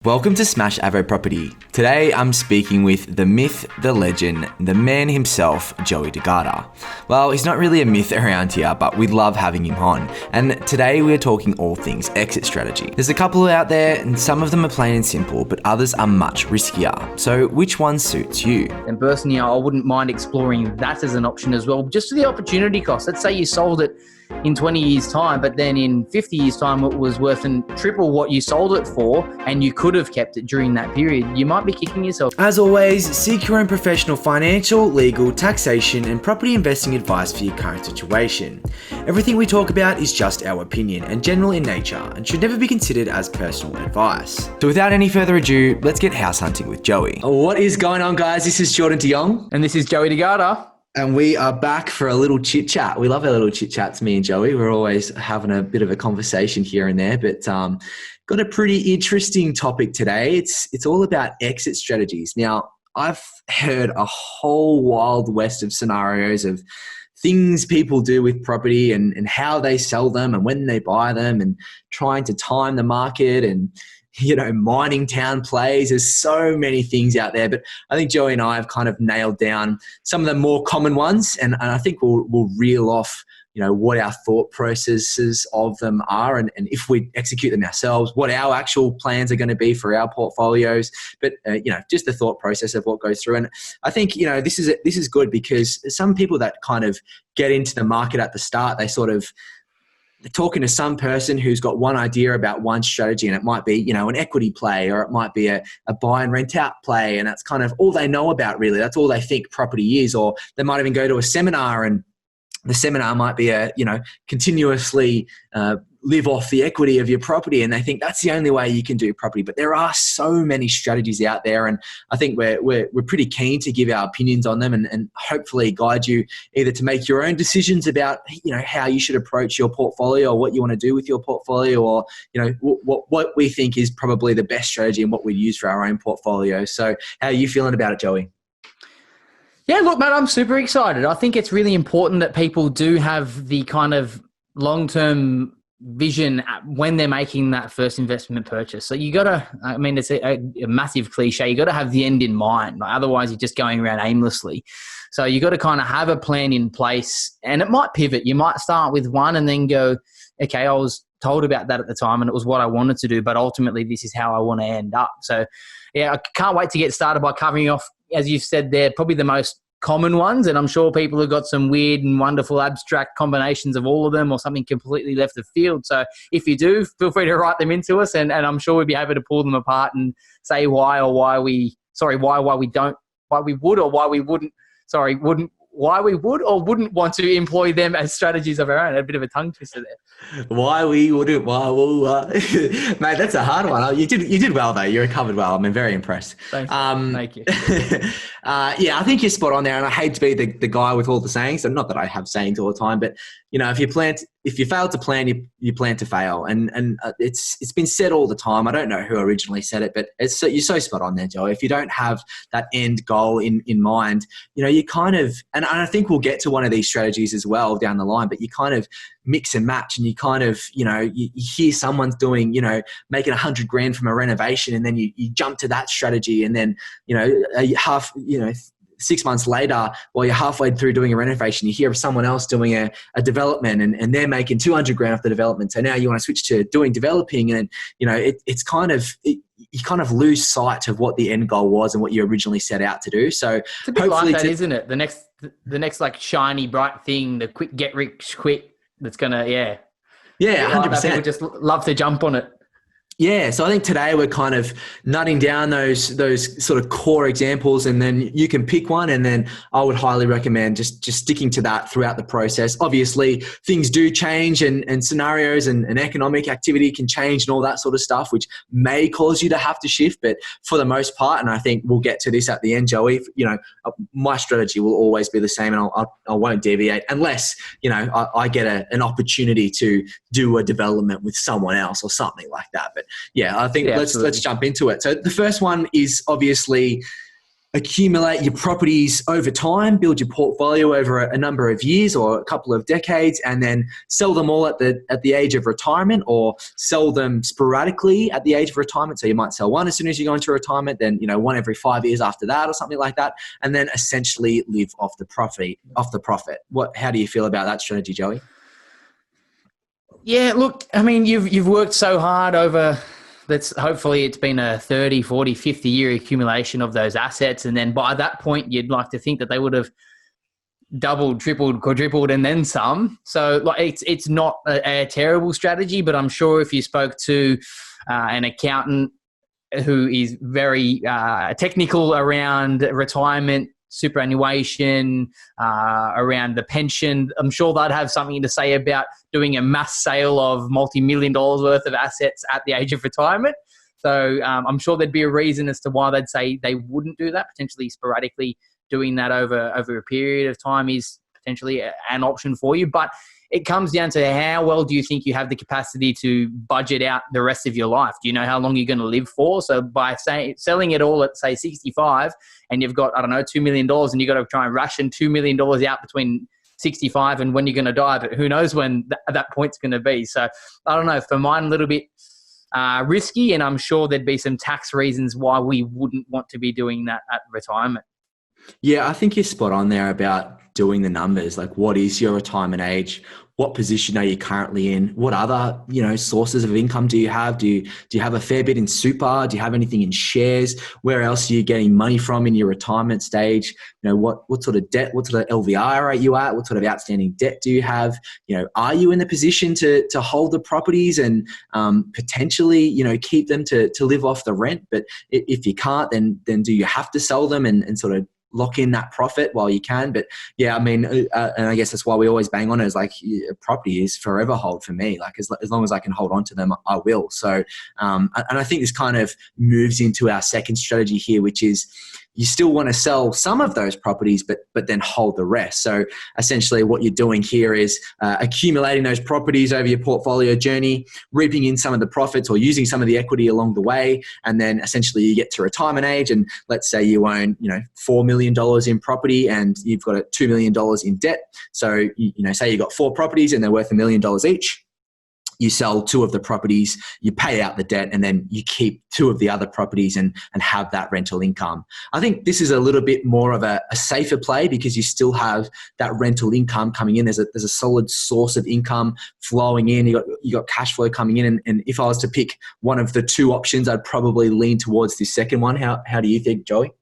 Welcome to Smashed Avo Property. Today I'm speaking with the myth, the legend, the man himself, Joey DeGarda. Well, he's not really a myth around here, but we love having him on. And today we're talking all things exit strategy. There's a couple out there and some of them are plain and simple, but others are much riskier. So which one suits you? And personally, I wouldn't mind exploring that as an option as well, just for the opportunity cost. Let's say you sold it in 20 years time, but then in 50 years time, it was worth triple what you sold it for, and you could have kept it during that period. You might be kicking yourself. As always, seek your own professional financial, legal, taxation, and property investing advice for your current situation. Everything we talk about is just our opinion and general in nature and should never be considered as personal advice. So without any further ado, let's get house hunting with Joey. What is going on, guys? This is Jordan DeYoung. And this is Joey DeGarda. And we are back for a little chit chat. We love our little chit chats, me and Joey. We're always having a bit of a conversation here and there, but got a pretty interesting topic today. It's all about exit strategies. Now, I've heard a whole wild west of scenarios of things people do with property and how they sell them and when they buy them and trying to time the market and mining town plays. There's so many things out there, but I think Joey and I have kind of nailed down some of the more common ones, and I think we'll reel off, what our thought processes of them are, and if we execute them ourselves, what our actual plans are going to be for our portfolios. But just the thought process of what goes through. And I think this is good because some people that kind of get into the market at the start, they're talking to some person who's got one idea about one strategy, and it might be, an equity play, or it might be a buy and rent out play. And that's kind of all they know about, really. That's all they think property is. Or they might even go to a seminar, and the seminar might be continuously live off the equity of your property. And they think that's the only way you can do property. But there are so many strategies out there. And I think we're pretty keen to give our opinions on them and hopefully guide you either to make your own decisions about, how you should approach your portfolio or what you want to do with your portfolio, or, what we think is probably the best strategy and what we use for our own portfolio. So how are you feeling about it, Joey? Yeah, look, mate, I'm super excited. I think it's really important that people do have the kind of long-term vision when they're making that first investment purchase. So you got to, it's a massive cliche, you got to have the end in mind. Otherwise, you're just going around aimlessly. So you got to kind of have a plan in place, and it might pivot. You might start with one and then go, okay, I was told about that at the time and it was what I wanted to do, but ultimately this is how I want to end up. So yeah, I can't wait to get started by covering off, as you've said there, probably the most common ones. And I'm sure people have got some weird and wonderful abstract combinations of all of them, or something completely left of field. So if you do, feel free to write them into us, and I'm sure we'll be able to pull them apart and say why we would or wouldn't want to employ them as strategies of our own. A bit of a tongue twister there. Why we wouldn't? Mate, that's a hard one. You did well though. You recovered well. I'm very impressed. Thank you. I think you're spot on there. And I hate to be the guy with all the sayings. And not that I have sayings all the time, but if you fail to plan, you plan to fail. And it's been said all the time. I don't know who originally said it, but you're so spot on there, Joe. If you don't have that end goal in mind, you kind of, and I think we'll get to one of these strategies as well down the line, but you kind of mix and match, and you kind of, you hear someone's doing, making $100,000 from a renovation, and then you jump to that strategy, and then, 6 months later, while you're halfway through doing a renovation, you hear of someone else doing a development and they're making $200,000 off the development. So now you want to switch to doing developing, and it's kind of, you kind of lose sight of what the end goal was and what you originally set out to do. So it's a bit like that, isn't it? The next like shiny bright thing, the quick get rich quick. That's gonna 100%. People just love to jump on it. Yeah, so I think today we're kind of nutting down those sort of core examples, and then you can pick one, and then I would highly recommend just sticking to that throughout the process. Obviously, things do change, and scenarios and economic activity can change and all that sort of stuff, which may cause you to have to shift. But for the most part, and I think we'll get to this at the end, Joey, my strategy will always be the same, and I won't deviate unless, I get an opportunity to do a development with someone else or something like that. But yeah, I think let's jump into it. So the first one is obviously accumulate your properties over time, build your portfolio over a number of years or a couple of decades, and then sell them all at the age of retirement, or sell them sporadically at the age of retirement. So you might sell one as soon as you go into retirement, then one every 5 years after that, or something like that, and then essentially live off the profit. How do you feel about that strategy, Joey? Yeah, look, I mean, you've worked so hard over. Hopefully it's been a 30, 40, 50 year accumulation of those assets. And then by that point, you'd like to think that they would have doubled, tripled, quadrupled, and then some. So like it's not a terrible strategy, but I'm sure if you spoke to an accountant who is very technical around retirement, superannuation, around the pension, I'm sure they'd have something to say about doing a mass sale of multi-million dollars worth of assets at the age of retirement. So I'm sure there'd be a reason as to why they'd say they wouldn't do that. Potentially sporadically doing that over a period of time is potentially an option for you. But it comes down to how well do you think you have the capacity to budget out the rest of your life? Do you know how long you're going to live for? So by selling it all at, say, 65, and you've got, $2 million, and you've got to try and ration $2 million out between 65 and when you're going to die, but who knows when that point's going to be. So I don't know, for mine, a little bit risky, and I'm sure there'd be some tax reasons why we wouldn't want to be doing that at retirement. Yeah, I think you're spot on there about doing the numbers. Like, what is your retirement age? What position are you currently in? What other, sources of income do you have? Do you have a fair bit in super? Do you have anything in shares? Where else are you getting money from in your retirement stage? What sort of debt, what sort of LVR are you at? What sort of outstanding debt do you have? Are you in the position to hold the properties and potentially, keep them to live off the rent? But if you can't, then do you have to sell them and sort of lock in that profit while you can? But yeah, I mean, and I guess that's why we always bang on it, is like, property is forever hold for me. Like as long as I can hold on to them, I will. So, and I think this kind of moves into our second strategy here, which is you still want to sell some of those properties, but then hold the rest. So essentially what you're doing here is accumulating those properties over your portfolio journey, reaping in some of the profits or using some of the equity along the way. And then essentially you get to retirement age, and let's say you own, $4 million in property and you've got $2 million in debt. So, say you got 4 properties and they're worth $1 million each. You sell 2 of the properties, you pay out the debt, and then you keep 2 of the other properties and have that rental income. I think this is a little bit more of a safer play because you still have that rental income coming in. There's a solid source of income flowing in. You got cash flow coming in. And if I was to pick one of the 2 options, I'd probably lean towards this second one. How do you think, Joey?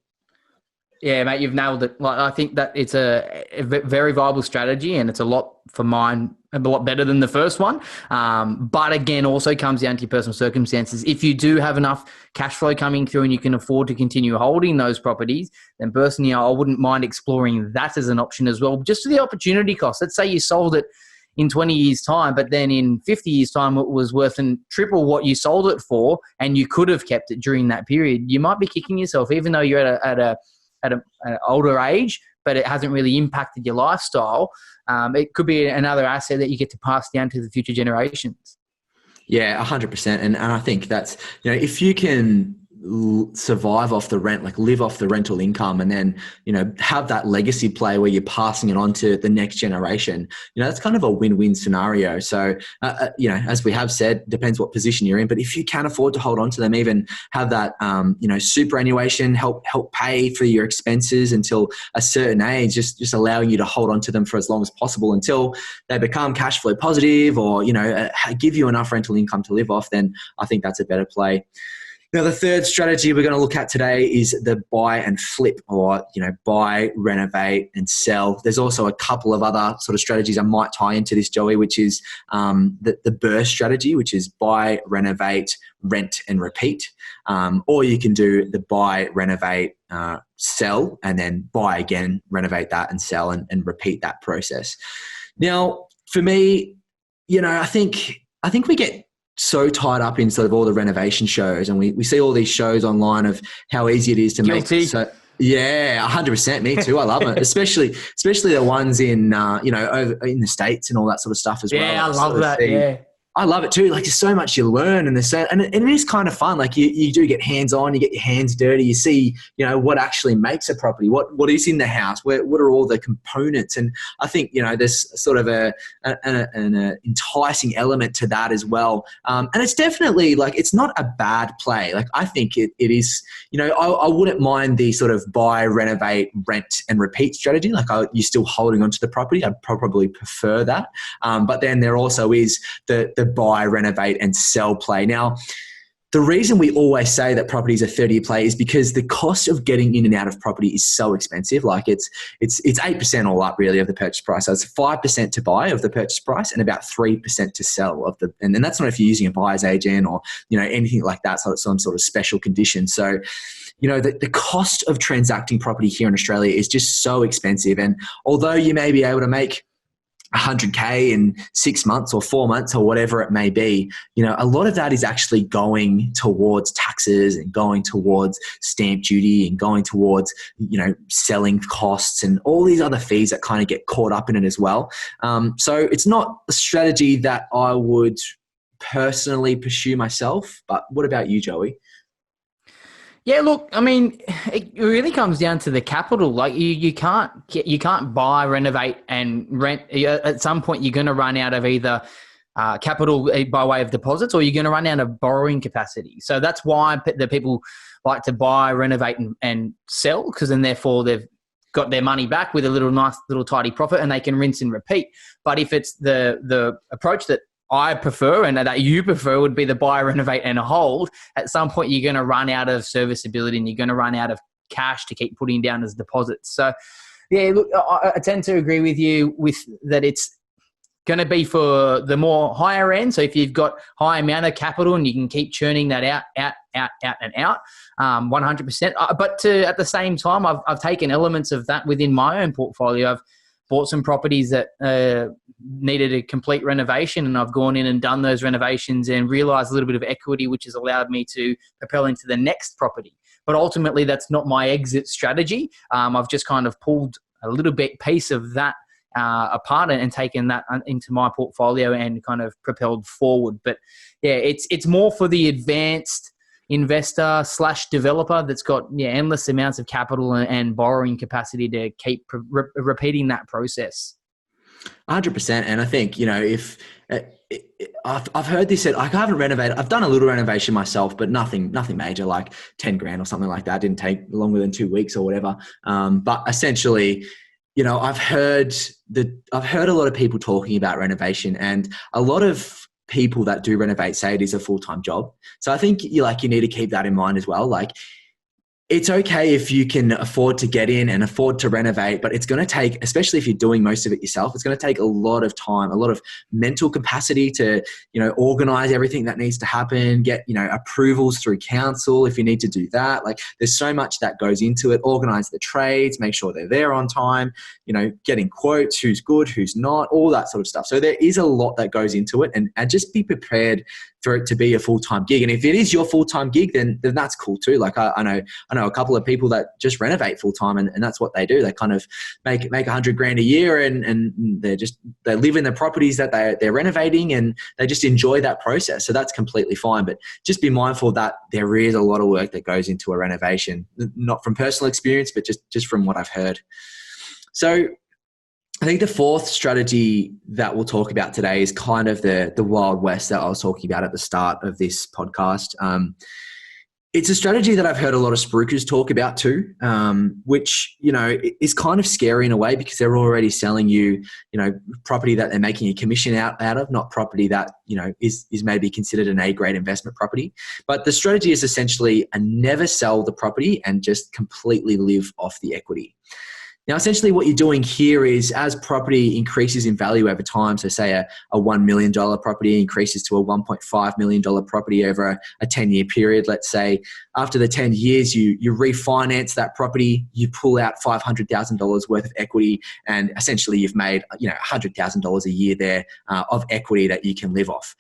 Yeah, mate, you've nailed it. Like, I think that it's a very viable strategy, and it's a lot better than the first one. But again, also comes down to your personal circumstances. If you do have enough cash flow coming through and you can afford to continue holding those properties, then personally, I wouldn't mind exploring that as an option as well. Just for the opportunity cost. Let's say you sold it in 20 years' time, but then in 50 years' time, it was worth triple what you sold it for, and you could have kept it during that period. You might be kicking yourself, even though you're at an older age, but it hasn't really impacted your lifestyle. It could be another asset that you get to pass down to the future generations. Yeah, 100%. And I think that's, if you can survive off the rent, like live off the rental income, and then, have that legacy play where you're passing it on to the next generation, that's kind of a win-win scenario. So, as we have said, depends what position you're in, but if you can afford to hold on to them, even have that, superannuation help pay for your expenses until a certain age, just allowing you to hold on to them for as long as possible until they become cash flow positive or, give you enough rental income to live off, then I think that's a better play. Now, the third strategy we're going to look at today is the buy and flip, or, buy, renovate and sell. There's also a couple of other sort of strategies I might tie into this, Joey, which is the burst strategy, which is buy, renovate, rent and repeat. Or you can do the buy, renovate, sell, and then buy again, renovate that and sell and repeat that process. Now, for me, I think we get so tied up in sort of all the renovation shows, and we see all these shows online of how easy it is to Guilty. make. So, yeah, 100%. Me too. I love it, especially the ones in over in the States and all that sort of stuff as well. Yeah, I love that. Yeah, I love it too. Like there's so much you learn, and and it is kind of fun. Like you do get hands on, you get your hands dirty, you see, what actually makes a property, what is in the house, what are all the components. And I think, there's sort of an enticing element to that as well. And it's definitely like, it's not a bad play. Like I think it is, I wouldn't mind the sort of buy, renovate, rent and repeat strategy. Like you're still holding onto the property. I'd probably prefer that. But then there also is the buy, renovate and sell play. Now, the reason we always say that property is a 30-year play is because the cost of getting in and out of property is so expensive. Like it's 8% all up really of the purchase price. So it's 5% to buy of the purchase price and about 3% to sell and then that's not if you're using a buyer's agent or, anything like that. So it's some sort of special condition. So, the cost of transacting property here in Australia is just so expensive. And although you may be able to make 100K in 6 months or 4 months or whatever it may be, a lot of that is actually going towards taxes and going towards stamp duty and going towards, selling costs and all these other fees that kind of get caught up in it as well. So it's not a strategy that I would personally pursue myself, but what about you, Joey? Yeah, look, I mean, it really comes down to the capital. Like you can't buy, renovate, and rent. At some point, you're going to run out of either capital by way of deposits, or you're going to run out of borrowing capacity. So that's why the people like to buy, renovate, and sell, because then therefore they've got their money back with a nice little tidy profit, and they can rinse and repeat. But if it's the approach that I prefer and that you prefer would be the buy, renovate and hold, at some point you're going to run out of serviceability and you're going to run out of cash to keep putting down as deposits. So yeah, look, I tend to agree with you with that. It's going to be for the more higher end. So if you've got high amount of capital and you can keep churning that out, 100%. But at the same time, I've taken elements of that within my own portfolio. I've bought some properties that needed a complete renovation, and I've gone in and done those renovations and realized a little bit of equity, which has allowed me to propel into the next property. But ultimately, that's not my exit strategy. I've just kind of pulled a little bit piece of that apart and taken that into my portfolio and kind of propelled forward. But yeah, it's more for the advanced investor / developer that's got endless amounts of capital and borrowing capacity to keep repeating that process. 100%. And I think, if I've heard this said, I haven't renovated, I've done a little renovation myself, but nothing major, like 10 grand or something like that. It didn't take longer than 2 weeks or whatever. But essentially, I've heard a lot of people talking about renovation, and a lot of people that do renovate say it is a full-time job. So I think you need to keep that in mind as well. Like, it's okay if you can afford to get in and afford to renovate, but it's going to take, especially if you're doing most of it yourself, it's going to take a lot of time, a lot of mental capacity to, organize everything that needs to happen, get, approvals through council if you need to do that. Like, there's so much that goes into it. Organize the trades, make sure they're there on time, getting quotes, who's good, who's not, all that sort of stuff. So there is a lot that goes into it, and just be prepared for it to be a full-time gig. And if it is your full-time gig, then that's cool too. Like I know a couple of people that just renovate full-time, and that's what they do. They kind of make 100 grand a year, and they live in the properties that they're renovating, and they just enjoy that process. So that's completely fine. But just be mindful that there is a lot of work that goes into a renovation, not from personal experience, but just from what I've heard. So I think the fourth strategy that we'll talk about today is kind of the Wild West that I was talking about at the start of this podcast. It's a strategy that I've heard a lot of spruikers talk about too, which, is kind of scary in a way, because they're already selling you, property that they're making a commission out of, not property that, is maybe considered an A-grade investment property. But the strategy is essentially a never sell the property and just completely live off the equity. Now, essentially what you're doing here is, as property increases in value over time, so say a $1 million property increases to a $1.5 million property over a 10-year period, let's say, after the 10 years, you refinance that property, you pull out $500,000 worth of equity, and essentially you've made $100,000 a year there of equity that you can live off.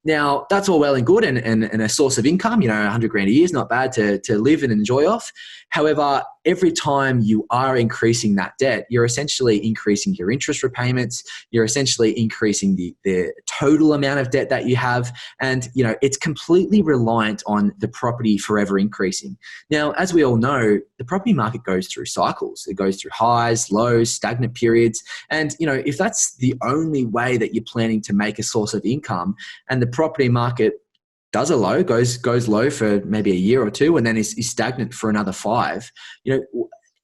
Now, that's all well and good and a source of income, 100 grand a year is not bad to live and enjoy off. However, every time you are increasing that debt, you're essentially increasing your interest repayments. You're essentially increasing the total amount of debt that you have. And, it's completely reliant on the property forever increasing. Now, as we all know, the property market goes through cycles. It goes through highs, lows, stagnant periods. And, if that's the only way that you're planning to make a source of income and the property market does a low, goes low for maybe a year or two, and then is stagnant for another 5.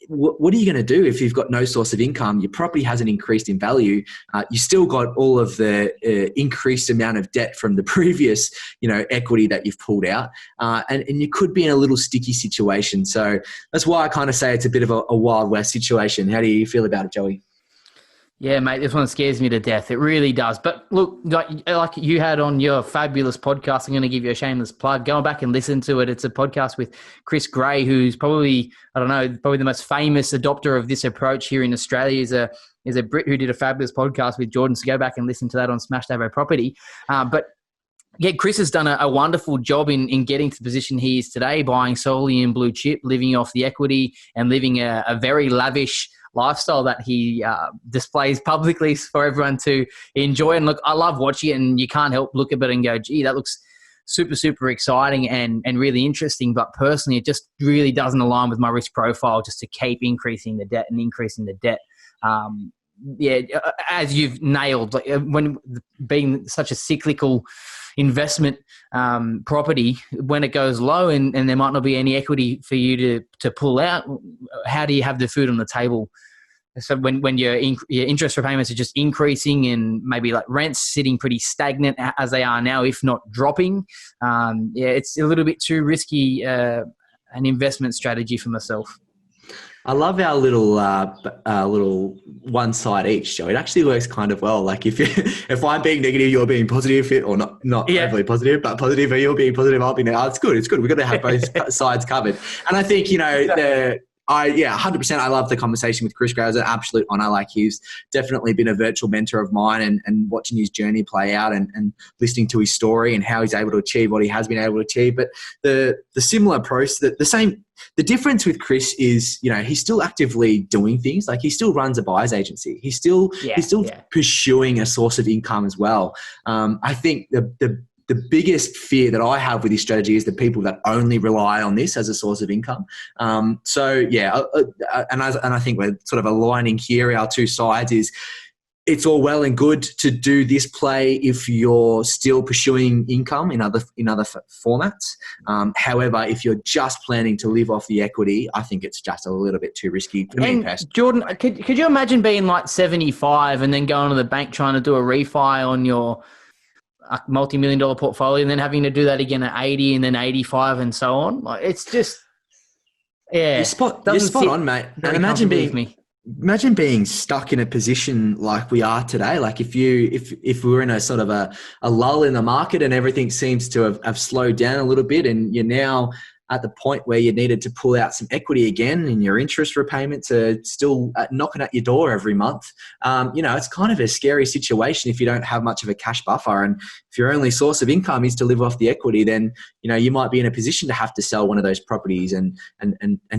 What are you going to do if you've got no source of income? Your property hasn't increased in value. You still got all of the increased amount of debt from the previous, equity that you've pulled out, and you could be in a little sticky situation. So that's why I kind of say it's a bit of a Wild West situation. How do you feel about it, Joey? Yeah, mate, this one scares me to death. It really does. But look, like you had on your fabulous podcast, I'm going to give you a shameless plug. Go back and listen to it. It's a podcast with Chris Gray, who's probably the most famous adopter of this approach here in Australia. He's a Brit who did a fabulous podcast with Jordan. So go back and listen to that on Smashed Avo Property. But yeah, Chris has done a wonderful job in getting to the position he is today, buying solely in blue chip, living off the equity and living a very lavish lifestyle that he displays publicly for everyone to enjoy. And look, I love watching it, and you can't help look at it and go, gee, that looks super, super exciting and really interesting. But personally, it just really doesn't align with my risk profile just to keep increasing the debt and increasing the debt. As you've nailed, like when being such a cyclical investment property, when it goes low and there might not be any equity for you to pull out, how do you have the food on the table? So when your interest repayments are just increasing and maybe like rents sitting pretty stagnant as they are now, if not dropping, it's a little bit too risky an investment strategy for myself. I love our little one side each, Joe. It actually works kind of well. Like if I'm being negative, you're being positive, or not overly positive, but positive, or you're being positive, I'll be negative. It's good. It's good. We've got to have both sides covered. And I think, 100%. I love the conversation with Chris Gray. It was an absolute honor. Like, he's definitely been a virtual mentor of mine, and watching his journey play out and listening to his story and how he's able to achieve what he has been able to achieve. But the similar process, the difference with Chris is, he's still actively doing things. Like, he still runs a buyer's agency. He's still pursuing a source of income as well. I think the biggest fear that I have with this strategy is the people that only rely on this as a source of income. And I think we're sort of aligning here. Our two sides is, it's all well and good to do this play if you're still pursuing income in other formats. However, if you're just planning to live off the equity, I think it's just a little bit too risky for me personally. Jordan, could you imagine being like 75 and then going to the bank trying to do a refi on your multi-million-dollar portfolio and then having to do that again at 80 and then 85 and so on? Like, it's just, You're spot on, mate. And imagine being stuck in a position like we are today. Like, if we were in a sort of a lull in the market and everything seems to have slowed down a little bit, and you're now at the point where you needed to pull out some equity again and your interest repayments are still knocking at your door every month. It's kind of a scary situation if you don't have much of a cash buffer. And if your only source of income is to live off the equity, then, you might be in a position to have to sell one of those properties and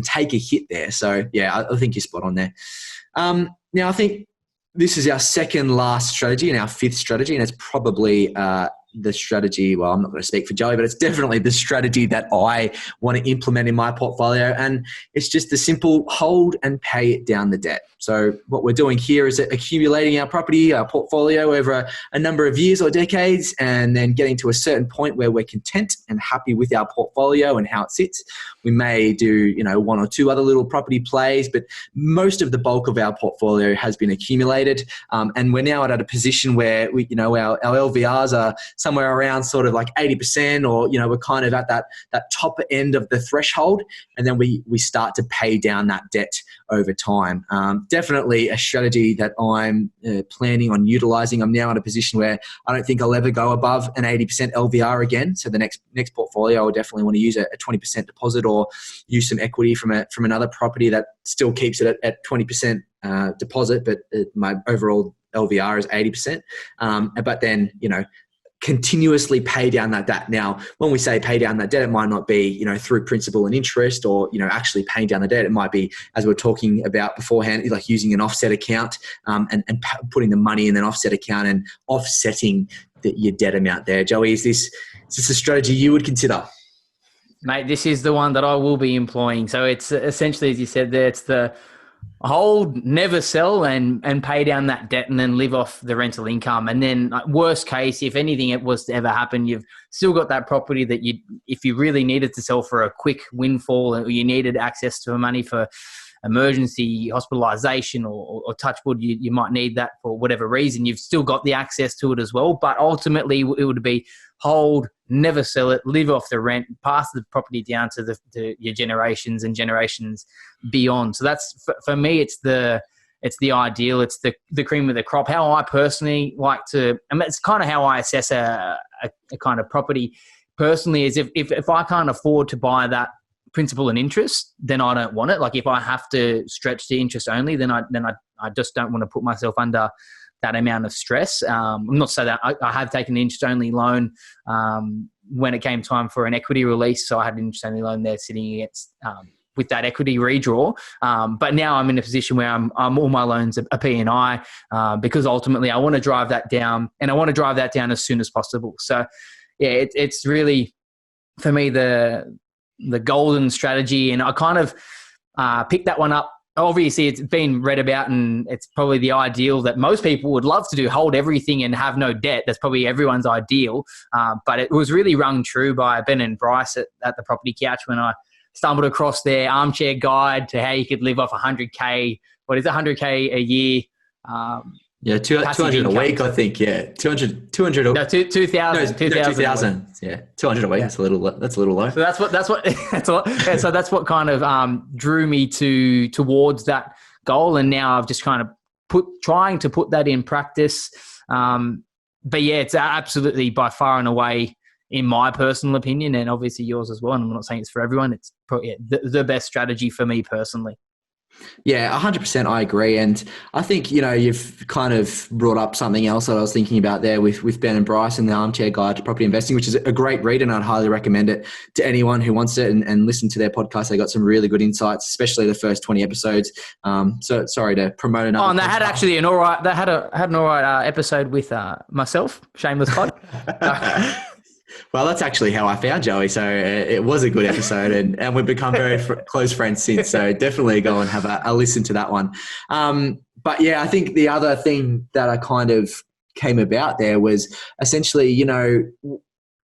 take a hit there. So yeah, I think you're spot on there. Now I think this is our second last strategy and our fifth strategy, and it's probably, the strategy, well, I'm not going to speak for Joey, but it's definitely the strategy that I want to implement in my portfolio. And it's just the simple hold and pay down the debt. So what we're doing here is accumulating our property, our portfolio over a number of years or decades, and then getting to a certain point where we're content and happy with our portfolio and how it sits. We may do, one or two other little property plays, but most of the bulk of our portfolio has been accumulated. And we're now at a position where we, our LVRs are somewhere around sort of like 80%, or, we're kind of at that top end of the threshold. And then we start to pay down that debt over time. Definitely a strategy that I'm planning on utilizing. I'm now in a position where I don't think I'll ever go above an 80% LVR again. So the next portfolio, I will definitely want to use a 20% deposit, or use some equity from another property that still keeps it at 20% deposit, but my overall LVR is 80%. But then, continuously pay down that debt. Now, when we say pay down that debt, it might not be, you know, through principal and interest or, you know, actually paying down the debt. It might be, as we we're talking about beforehand, like using an offset account and putting the money in an offset account and offsetting your debt amount there. Joey, is this a strategy you would consider? Mate, this is the one that I will be employing. So it's essentially, as you said there, it's the hold, never sell, and pay down that debt and then live off the rental income. And then worst case, if anything it was to ever happen, you've still got that property that if you really needed to sell for a quick windfall or you needed access to money for emergency hospitalization or touch wood, you might need that for whatever reason, you've still got the access to it as well. But ultimately it would be hold, never sell it, live off the rent, pass the property down to your generations and generations beyond. So that's, for me, it's the ideal. It's the cream of the crop. How I personally like to, and it's kind of how I assess a kind of property personally, is if I can't afford to buy that principal and interest, then I don't want it. Like if I have to stretch the interest only, then I just don't want to put myself under that amount of stress. I'm not saying that I have taken an interest only loan when it came time for an equity release. So I had an interest only loan there sitting against with that equity redraw. But now I'm in a position where I'm all my loans are P&I because ultimately I want to drive that down, and I want to drive that down as soon as possible. So yeah, it's really, for me, the golden strategy. And I kind of picked that one up. Obviously, it's been read about, and it's probably the ideal that most people would love to do, hold everything and have no debt. That's probably everyone's ideal. But it was really rung true by Ben and Bryce at the Property Couch when I stumbled across their armchair guide to how you could live off 100K. What is it, 100K a year? Yeah, 200 a week, I think. Yeah, 200. No, 2,000. 2,000. Yeah, 200 a week. Yeah. That's a little low. So that's what. So that's what kind of drew me towards that goal, and now I've just kind of trying to put that in practice. But yeah, it's absolutely by far and away, in my personal opinion, and obviously yours as well. And I'm not saying it's for everyone. It's probably the best strategy for me personally. Yeah, 100%. I agree. And I think, you know, you've kind of brought up something else that I was thinking about there with Ben and Bryce and the Armchair Guide to Property Investing, which is a great read, and I'd highly recommend it to anyone who wants it and listen to their podcast. They got some really good insights, especially the first 20 episodes. So sorry to promote another. Oh, and they had actually an all right episode with myself, Shameless Pod. Well, that's actually how I found Joey. So it was a good episode, and we've become very close friends since. So definitely go and have a listen to that one. But yeah, I think the other thing that I kind of came about there was essentially, you know,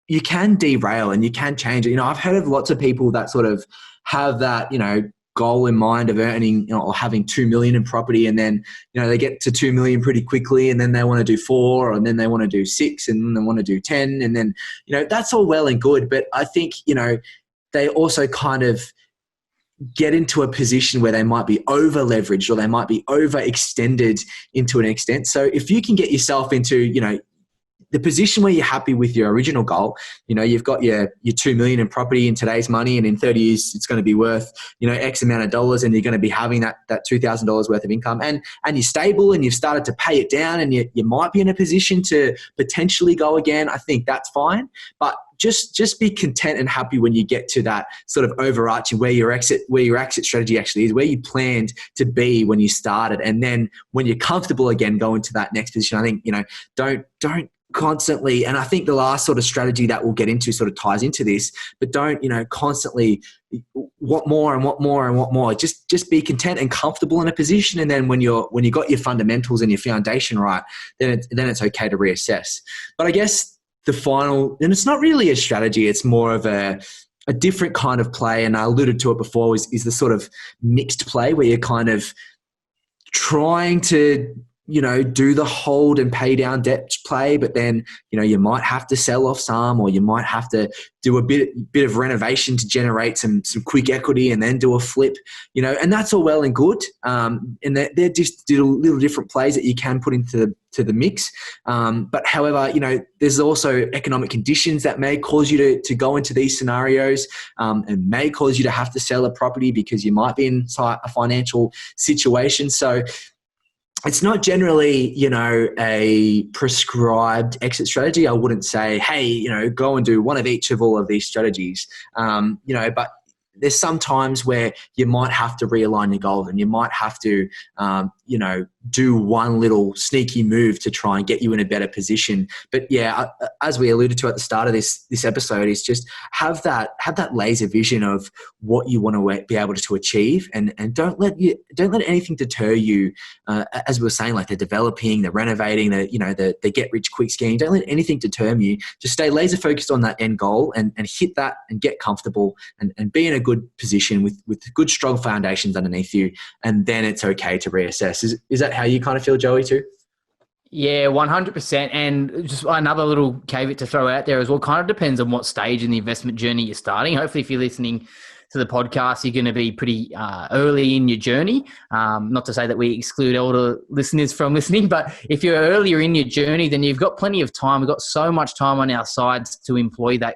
you can derail and you can change it. You know, I've heard of lots of people that sort of have that, you know, goal in mind of earning, you know, or having 2 million in property, and then, you know, they get to 2 million pretty quickly, and then they want to do 4, and then they want to do 6, and then they want to do 10, and then, you know, that's all well and good, but I think, you know, they also kind of get into a position where they might be over leveraged or they might be overextended into an extent. So if you can get yourself into, you know, the position where you're happy with your original goal, you know, you've got your 2 million in property in today's money, and in 30 years, it's going to be worth, you know, X amount of dollars, and you're going to be having that $2,000 worth of income, and you're stable and you've started to pay it down, and you might be in a position to potentially go again. I think that's fine, but just be content and happy when you get to that sort of overarching where your exit strategy actually is, where you planned to be when you started. And then when you're comfortable again, go into that next position. I think, you know, don't constantly, and I think the last sort of strategy that we'll get into sort of ties into this, but don't, you know, constantly want more and want more and want more. Just be content and comfortable in a position. And then when you got your fundamentals and your foundation right, then it's okay to reassess. But I guess the final, and it's not really a strategy, it's more of a different kind of play. And I alluded to it before, is the sort of mixed play where you're kind of trying to, you know, do the hold and pay down debt play, but then, you know, you might have to sell off some, or you might have to do a bit of renovation to generate some quick equity and then do a flip, you know, and that's all well and good. And they're just little different plays that you can put into the mix. But however, you know, there's also economic conditions that may cause you to go into these scenarios, and may cause you to have to sell a property because you might be in a financial situation. So it's not generally, a prescribed exit strategy. I wouldn't say, hey, go and do one of each of all of these strategies, but there's some times where you might have to realign your goals and you might have to, do one little sneaky move to try and get you in a better position. But yeah, as we alluded to at the start of this episode, is just have that laser vision of what you want to be able to achieve, and don't let anything deter you. As we were saying, like the developing, the renovating, the get rich quick scheme. Don't let anything deter you. Just stay laser focused on that end goal and hit that and get comfortable and be in a good position with good strong foundations underneath you, and then it's okay to reassess. Is that how you kind of feel, Joey, too? Yeah, 100%. And just another little caveat to throw out there as well, kind of depends on what stage in the investment journey you're starting. Hopefully, if you're listening to the podcast, you're going to be pretty early in your journey. Not to say that we exclude older listeners from listening, but if you're earlier in your journey, then you've got plenty of time. We've got so much time on our sides to employ that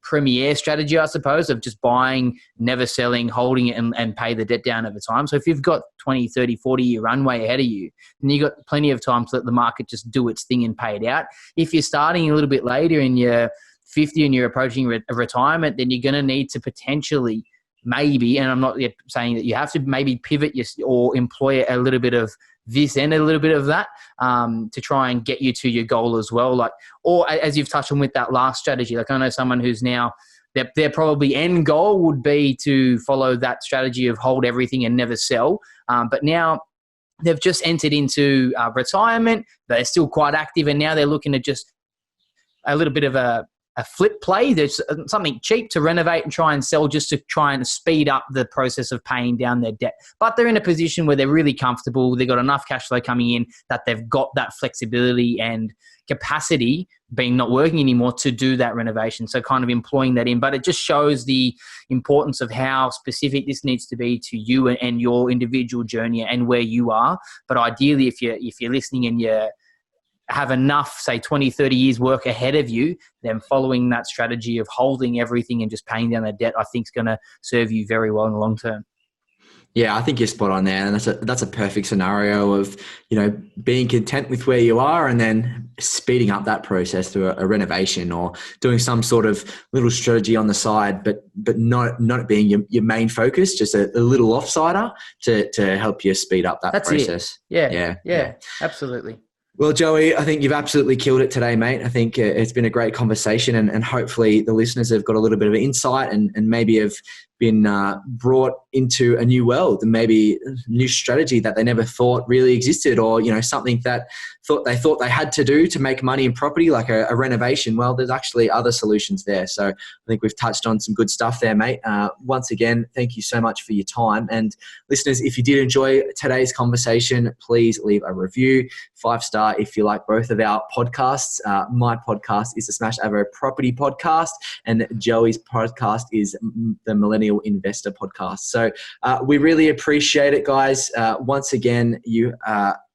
premier strategy, I suppose, of just buying, never selling, holding it and pay the debt down over time. So if you've got 20, 30, 40-year runway ahead of you, then you've got plenty of time to let the market just do its thing and pay it out. If you're starting a little bit later in your 50 and you're approaching retirement, then you're going to need to potentially maybe, and I'm not yet saying that you have to, maybe pivot or employ a little bit of this and a little bit of that to try and get you to your goal as well. Or as you've touched on with that last strategy, I know someone who's now, their probably end goal would be to follow that strategy of hold everything and never sell. But now they've just entered into retirement. They're still quite active, and now they're looking at just a little bit of a flip play. There's something cheap to renovate and try and sell, just to try and speed up the process of paying down their debt. But they're in a position where they're really comfortable. They've got enough cash flow coming in that they've got that flexibility and capacity, being not working anymore, to do that renovation. So kind of employing that in. But it just shows the importance of how specific this needs to be to you and your individual journey and where you are. But ideally, if you're listening and you have enough, say 20, 30 years work ahead of you, then following that strategy of holding everything and just paying down the debt, I think is going to serve you very well in the long term. Yeah, I think you're spot on there. And that's a perfect scenario of, being content with where you are and then speeding up that process through a renovation or doing some sort of little strategy on the side, but not being your main focus, just a little offsider to help you speed up that process. Yeah, absolutely. Well, Joey, I think you've absolutely killed it today, mate. I think it's been a great conversation, and hopefully the listeners have got a little bit of insight and maybe have been brought into a new world and maybe a new strategy that they never thought really existed, or, something that they thought they had to do to make money in property, like a renovation. Well, there's actually other solutions there. So I think we've touched on some good stuff there, mate. Once again, thank you so much for your time. And listeners, if you did enjoy today's conversation, please leave a review, 5-star if you like both of our podcasts. My podcast is the Smashed Avo Property Podcast, and Joey's podcast is the Millennial Investor Podcast. So we really appreciate it, guys. Once again, you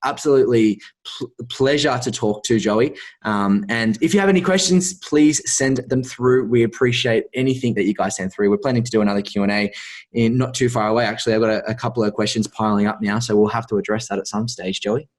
absolutely pleasure to talk to, Joey. And if you have any questions, please send them through. We appreciate anything that you guys send through. We're planning to do another Q&A in not too far away. Actually, I've got a couple of questions piling up now, so we'll have to address that at some stage, Joey.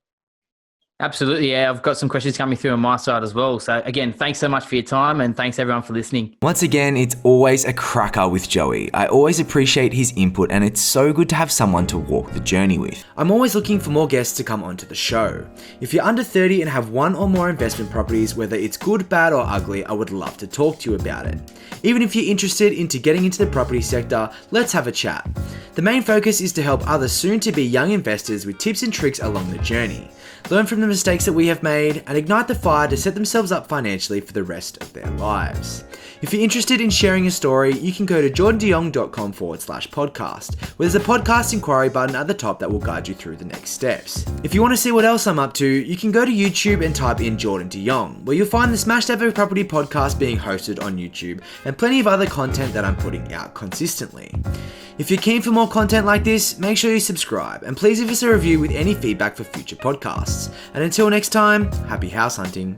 Absolutely, yeah. I've got some questions coming through on my side as well. So again, thanks so much for your time, and thanks everyone for listening. Once again, it's always a cracker with Joey. I always appreciate his input, and it's so good to have someone to walk the journey with. I'm always looking for more guests to come onto the show. If you're under 30 and have one or more investment properties, whether it's good, bad, or ugly, I would love to talk to you about it. Even if you're interested into getting into the property sector, let's have a chat. The main focus is to help other soon-to-be young investors with tips and tricks along the journey. Learn from the mistakes that we have made and ignite the fire to set themselves up financially for the rest of their lives. If you're interested in sharing a story, you can go to jordandeong.com/podcast, where there's a podcast inquiry button at the top that will guide you through the next steps. If you want to see what else I'm up to, you can go to YouTube and type in Jordan de Jong, where you'll find the Smashed Avo Property Podcast being hosted on YouTube and plenty of other content that I'm putting out consistently. If you're keen for more content like this, make sure you subscribe, and please leave us a review with any feedback for future podcasts. And until next time, happy house hunting.